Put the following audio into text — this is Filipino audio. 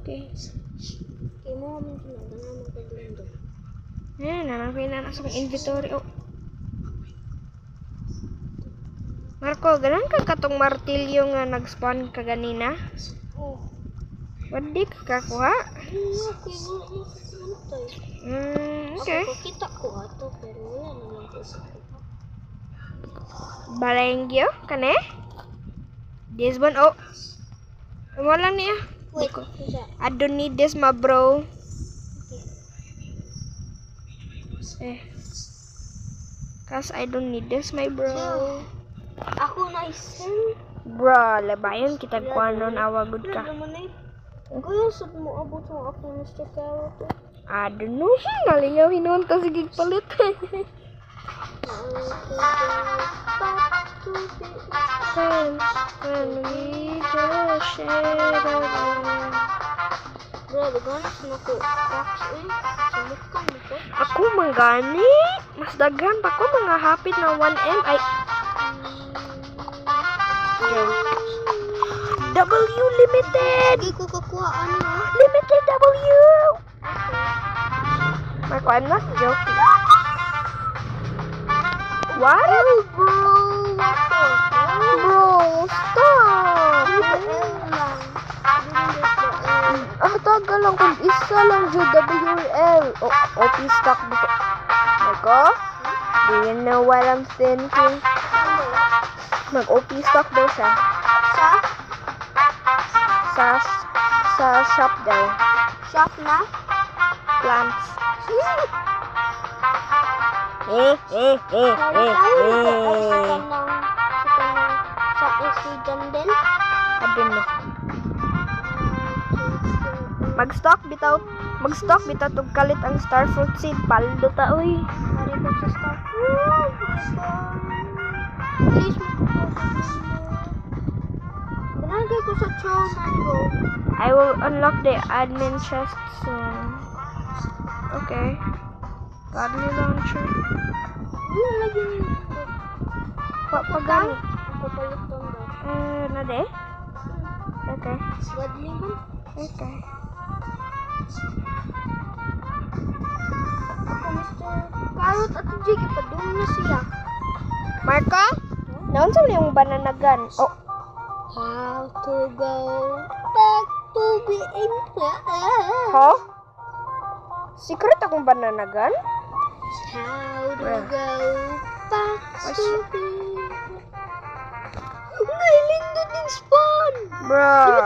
Okay. Kaya mo kami ginagawa magkaglindo. Nanapin na sa inventory. Oh. Marco, ganun ka katong martilyo nga nag-spawn ka ganina? Oh. Ba't di ka kakuha? Okay, Okay. Ako kita ko ato, pero wala naman ko sa kuha. Balengyo, kane? This one, oh. Wala niya. Wait, isa. I don't need this, my bro. Cause I don't need this, my bro. Ako na isa. Bro, labayan kita kuha nun, awagod ka. Kuya, sud mo abot mo ako Mr. Carrot. I don't know. Nalingaw hinunta sige palit. When we just share Bro, ganas na ko. Cracks Sumukan mo ko. Ako manggani. Mas daghan pa ko mga hapit na 1M ay W limited. Hindi ko kakuha ano. Limited W. Marco, I'm not joking. What? Bro, Bro, stop. Tagal lang kung isa lang WL. OP stock dito. Marco? Do you know what I'm thinking? Mag-OP stock daw siya. Sa shop daw. Shop na? Plants. Sa si Jandel? I don't know. Mag-stock bitaw tug kalit ang starfruit seed. Paldo ta oy. Mari ko sa staff. Please mo ko. Banagay ko sa Chow Mango. I will unlock the admin chest soon. Okay. Godly launcher. Ano lagi niyo? Pagani. Papalit doon daw. Na de? Okay. Godly mo? Okay. Ako, Mr. Carrot at Jiggy, padung na siya. Marco? Naon sa yung banana gun? Oh. How to go back to being Huh? Secret akong banana gun? How to Where? go back Where's to she? being Ngayon din spawn! Bruh.